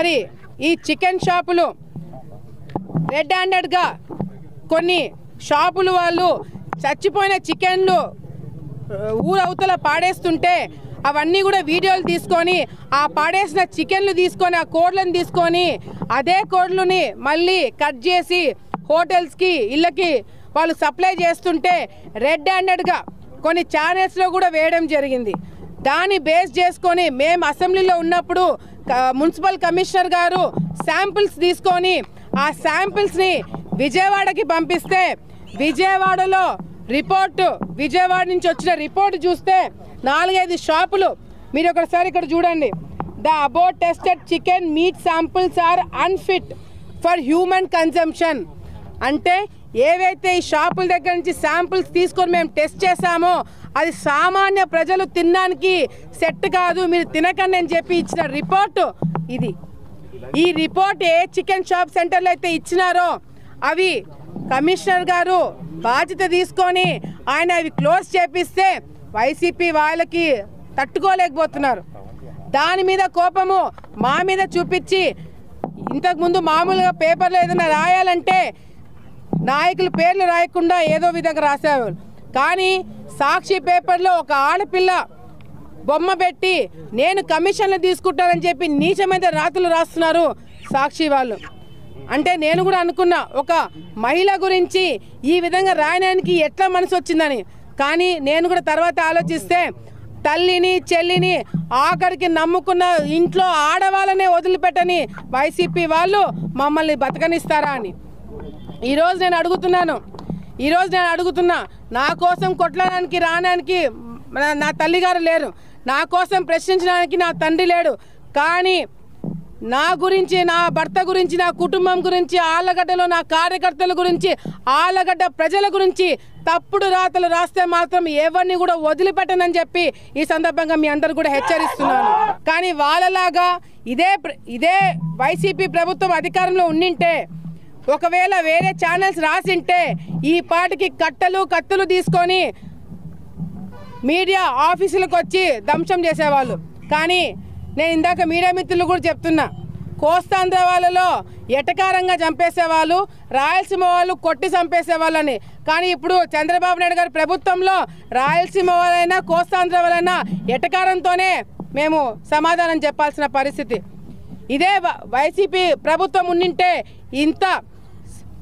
మరి ఈ చికెన్ షాపులు రెడ్ హ్యాండెడ్గా కొన్ని షాపులు వాళ్ళు చచ్చిపోయిన చికెన్లు ఊరవతల పాడేస్తుంటే అవన్నీ కూడా వీడియోలు తీసుకొని ఆ పాడేసిన చికెన్లు తీసుకొని ఆ కోడ్లను తీసుకొని అదే కోడ్లని మళ్ళీ కట్ చేసి హోటల్స్కి ఇళ్ళకి వాళ్ళు సప్లై చేస్తుంటే రెడ్ హ్యాండెడ్గా కొన్ని ఛానల్స్లో కూడా వేయడం జరిగింది. దాన్ని బేస్ చేసుకొని మేము అసెంబ్లీలో ఉన్నప్పుడు మున్సిపల్ కమిషనర్ గారు శాంపిల్స్ తీసుకొని ఆ శాంపిల్స్ని విజయవాడకి పంపిస్తే విజయవాడలో రిపోర్టు విజయవాడ నుంచి వచ్చిన రిపోర్టు చూస్తే 4-5 షాపులు మీరు ఒకసారి ఇక్కడ చూడండి. The about tested chicken meat samples are unfit for human consumption. అంటే ఏవైతే ఈ షాపుల దగ్గర నుంచి శాంపిల్స్ తీసుకొని మేము టెస్ట్ చేసామో అది సామాన్య ప్రజలు తినడానికి సెట్ కాదు, మీరు తినకండి అని చెప్పి ఇచ్చిన రిపోర్టు ఇది. ఈ రిపోర్ట్ ఏ చికెన్ షాప్ సెంటర్లో అయితే ఇచ్చినారో అవి కమిషనర్ గారు బాధ్యత తీసుకొని ఆయన అవి క్లోజ్ చేపిస్తే వైసీపీ వాళ్ళకి తట్టుకోలేకపోతున్నారు. దాని మీద కోపము మా మీద చూపించి ఇంతకుముందు మామూలుగా పేపర్లో ఏదైనా రాయాలంటే నాయకుల పేర్లు రాయకుండా ఏదో విధంగా రాసేవారు. కానీ సాక్షి పేపర్లో ఒక ఆడపిల్ల బొమ్మ పెట్టి నేను కమిషన్లు తీసుకుంటానని చెప్పి నీచమైన రాతలు రాస్తున్నారు సాక్షి వాళ్ళు. అంటే నేను కూడా అనుకున్నా ఒక మహిళ గురించి ఈ విధంగా రాయడానికి ఎట్లా మనసు వచ్చిందని. కానీ నేను కూడా తర్వాత ఆలోచిస్తే తల్లిని చెల్లిని ఆఖరికి నమ్ముకున్న ఇంట్లో ఆడవాళ్ళనే వదిలిపెట్టని వైసీపీ వాళ్ళు మమ్మల్ని బతకనిస్తారా అని ఈరోజు నేను అడుగుతున్నా. నా కోసం కొట్టడానికి రావడానికి నా తల్లిగారు లేరు, నా కోసం ప్రశ్నించడానికి నా తండ్రి లేడు. కానీ నా గురించి, నా భర్త గురించి, నా కుటుంబం గురించి, ఆళ్ళగడ్డలో నా కార్యకర్తల గురించి, ఆళ్ళగడ్డ ప్రజల గురించి తప్పుడు రాతలు రాస్తే మాత్రం ఎవరిని కూడా వదిలిపెట్టనని చెప్పి ఈ సందర్భంగా మీ అందరు కూడా హెచ్చరిస్తున్నాను. కానీ వాళ్ళలాగా ఇదే వైసీపీ ప్రభుత్వం అధికారంలో ఉండింటే ఒకవేళ వేరే ఛానల్స్ రాసింటే ఈ పాటికి కత్తులు తీసుకొని మీడియా ఆఫీసులకు వచ్చి ధ్వంసం చేసేవాళ్ళు. కానీ నేను ఇందాక మీడియా మిత్రులు కూడా చెప్తున్నా, కోస్తాంధ్ర వాళ్ళలో ఎటకారంగా చంపేసేవాళ్ళు, రాయలసీమ వాళ్ళు కొట్టి చంపేసేవాళ్ళని. కానీ ఇప్పుడు చంద్రబాబు నాయుడు గారి ప్రభుత్వంలో రాయలసీమ వాళ్ళైనా కోస్తాంధ్ర వాళ్ళైనా ఎటకారంతోనే మేము సమాధానం చెప్పాల్సిన పరిస్థితి. ఇదే వైసీపీ ప్రభుత్వం ఉండింటే ఇంత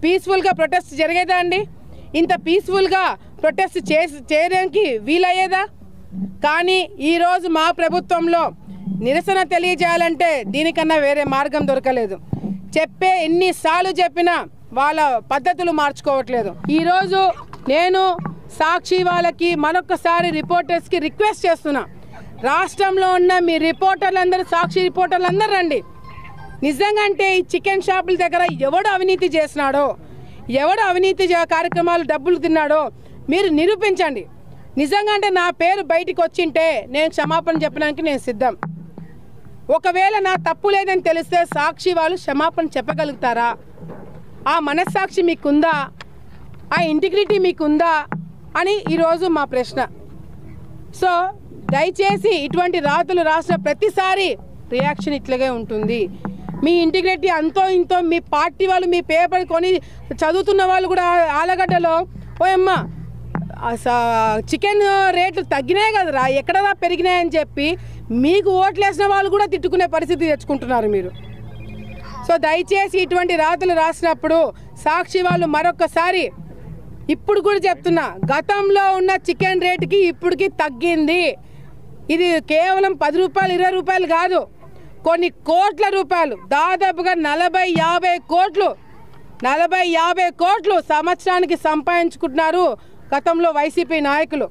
పీస్ఫుల్గా ప్రొటెస్ట్ జరిగేదా అండి? ఇంత పీస్ఫుల్గా ప్రొటెస్ట్ చేయడానికి వీలయ్యేదా? కానీ ఈరోజు మా ప్రభుత్వంలో నిరసన తెలియజేయాలంటే దీనికన్నా వేరే మార్గం దొరకలేదు. ఎన్నిసార్లు చెప్పినా వాళ్ళ పద్ధతులు మార్చుకోవట్లేదు. ఈరోజు నేను సాక్షి వాళ్ళకి మరొకసారి రిపోర్టర్స్కి రిక్వెస్ట్ చేస్తున్నా, రాష్ట్రంలో ఉన్న మీ రిపోర్టర్లందరూ, సాక్షి రిపోర్టర్లందరూ రండి. నిజంగా అంటే ఈ చికెన్ షాపుల దగ్గర ఎవడు అవినీతి చేసినాడో, ఎవడు అవినీతి కార్యక్రమాలు డబ్బులు తిన్నాడో మీరు నిరూపించండి. నిజంగా అంటే నా పేరు బయటికి వచ్చింటే నేను క్షమాపణ చెప్పడానికి నేను సిద్ధం. ఒకవేళ నా తప్పు లేదని తెలిస్తే సాక్షి వాళ్ళు క్షమాపణ చెప్పగలుగుతారా? ఆ మనస్సాక్షి మీకుందా? ఆ ఇంటిగ్రిటీ మీకుందా అని ఈరోజు మా ప్రశ్న. సో దయచేసి ఇటువంటి రాతలు రాసిన ప్రతిసారి రియాక్షన్ ఇట్లాగే ఉంటుంది. మీ ఇంటిగ్రిటీ అంతో ఇంతో మీ పార్టీ వాళ్ళు మీ పేపర్ కొని చదువుతున్న వాళ్ళు కూడా ఆలగడ్డలో ఓయమ్మ చికెన్ రేట్లు తగ్గినాయి కదరా, ఎక్కడరా పెరిగినాయని చెప్పి మీకు ఓట్లేసిన వాళ్ళు కూడా తిట్టుకునే పరిస్థితి తెచ్చుకుంటున్నారు మీరు. సో దయచేసి ఇటువంటి రాతలు రాసినప్పుడు సాక్షి వాళ్ళు మరొకసారి ఇప్పుడు కూడా చెప్తున్నా, గతంలో ఉన్న చికెన్ రేటుకి ఇప్పటికి తగ్గింది. ఇది కేవలం 10 రూపాయలు 20 రూపాయలు కాదు, కొన్ని కోట్ల రూపాయలు, దాదాపుగా 40-50 కోట్లు 40-50 కోట్లు సంవత్సరానికి సంపాదించుకుంటున్నారు గతంలో వైసీపీ నాయకులు.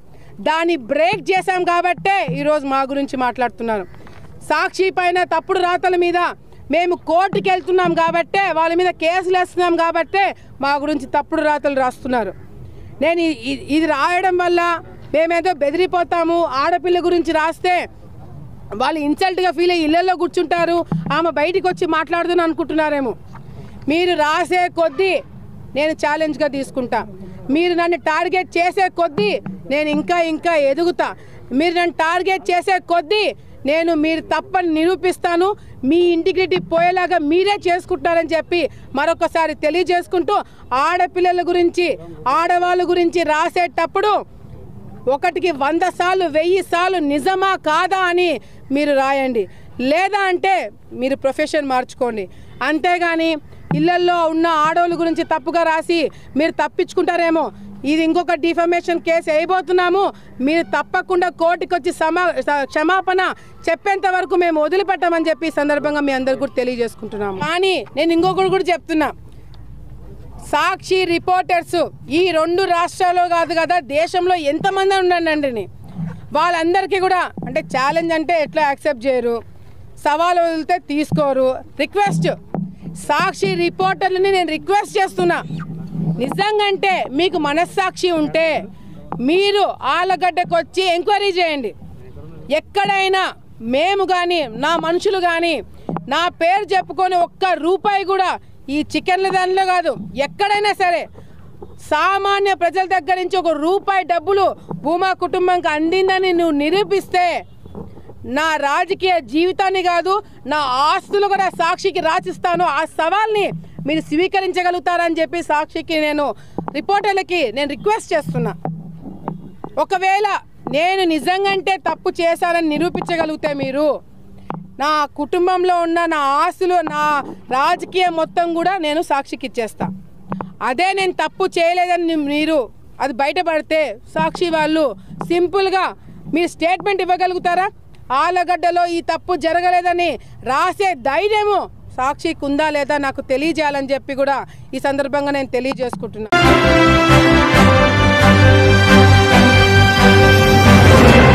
దాన్ని బ్రేక్ చేశాం కాబట్టే ఈరోజు మా గురించి మాట్లాడుతున్నాను. సాక్షి పైన తప్పుడు రాతల మీద మేము కోర్టుకి వెళ్తున్నాం కాబట్టే, వాళ్ళ మీద కేసులు వేస్తున్నాం కాబట్టే మా గురించి తప్పుడు రాతలు రాస్తున్నారు. నేను ఇది రాయడం వల్ల మేమేదో బెదిరిపోతాము, ఆడపిల్ల గురించి రాస్తే వాళ్ళు ఇన్సల్ట్గా ఫీల్ అయ్యి ఇళ్ళల్లో కూర్చుంటారు, ఆమె బయటికి వచ్చి మాట్లాడుదని అనుకుంటున్నారేమో. మీరు రాసే కొద్దీ నేను ఛాలెంజ్గా తీసుకుంటా. మీరు నన్ను టార్గెట్ చేసే కొద్దీ నేను ఇంకా ఎదుగుతా. మీరు నన్ను టార్గెట్ చేసే కొద్దీ నేను మీరు తప్పని నిరూపిస్తాను, మీ ఇంటిగ్రిటీ పోయేలాగా మీరే చేసుకుంటారని చెప్పి మరొకసారి తెలియజేసుకుంటూ, ఆడపిల్లల గురించి ఆడవాళ్ళ గురించి రాసేటప్పుడు 1కి 100 సార్లు 1000 సార్లు నిజమా కాదా అని మీరు రాయండి. లేదా అంటే మీరు ప్రొఫెషన్ మార్చుకోండి. అంతేగాని ఇళ్లల్లో ఉన్న ఆడవాళ్ళ గురించి తప్పుగా రాసి మీరు తప్పించుకుంటారేమో. ఇది ఇంకొక డిఫమేషన్ కేసు వేయబోతున్నాము. మీరు తప్పకుండా కోర్టుకు వచ్చి క్షమాపణ చెప్పేంత వరకు మేము వదిలిపెట్టామని చెప్పి సందర్భంగా మీ అందరికీ కూడా తెలియజేసుకుంటున్నాము. కానీ నేను ఇంకొకటి కూడా చెప్తున్నా, సాక్షి రిపోర్టర్స్ ఈ 2 రాష్ట్రాల్లో కాదు కదా, దేశంలో ఎంతమంది ఉన్నారండి. వాళ్ళందరికీ కూడా అంటే ఛాలెంజ్ అంటే ఎట్లా యాక్సెప్ట్ చేయరు, సవాలు వదిలితే తీసుకోరు. రిక్వెస్ట్ సాక్షి రిపోర్టర్లని నేను రిక్వెస్ట్ చేస్తున్నా, నిజంగంటే మీకు మనస్సాక్షి ఉంటే మీరు ఆలగడ్డకు వచ్చి ఎంక్వైరీ చేయండి. ఎక్కడైనా మేము కానీ నా మనుషులు కానీ నా పేరు చెప్పుకొని ₹1 కూడా ఈ చికెన్ల దానిలో కాదు, ఎక్కడైనా సరే సామాన్య ప్రజల దగ్గర నుంచి ₹1 డబ్బులు భూమా కుటుంబానికి అందిందని నువ్వు నిరూపిస్తే నా రాజకీయ జీవితాన్ని కాదు, నా ఆస్తులు కూడా సాక్షికి రాసిస్తాను. ఆ సవాల్ని మీరు స్వీకరించగలుగుతారని చెప్పి సాక్షికి రిపోర్టర్లకి నేను రిక్వెస్ట్ చేస్తున్నా. ఒకవేళ నేను నిజంగంటే తప్పు చేశానని నిరూపించగలిగితే మీరు నా కుటుంబంలో ఉన్న నా ఆస్తులు, నా రాజకీయం మొత్తం కూడా నేను సాక్షికి ఇచ్చేస్తా. అదే నేను తప్పు చేయలేదని మీరు అది బయటపడితే సాక్షి వాళ్ళు సింపుల్గా మీరు స్టేట్మెంట్ ఇవ్వగలుగుతారా? ఆలగడ్డలో ఈ తప్పు జరగలేదని రాసే ధైర్యము సాక్షికి ఉందా లేదా నాకు తెలియజేయాలని చెప్పి కూడా ఈ సందర్భంగా నేను తెలియజేసుకుంటున్నాను.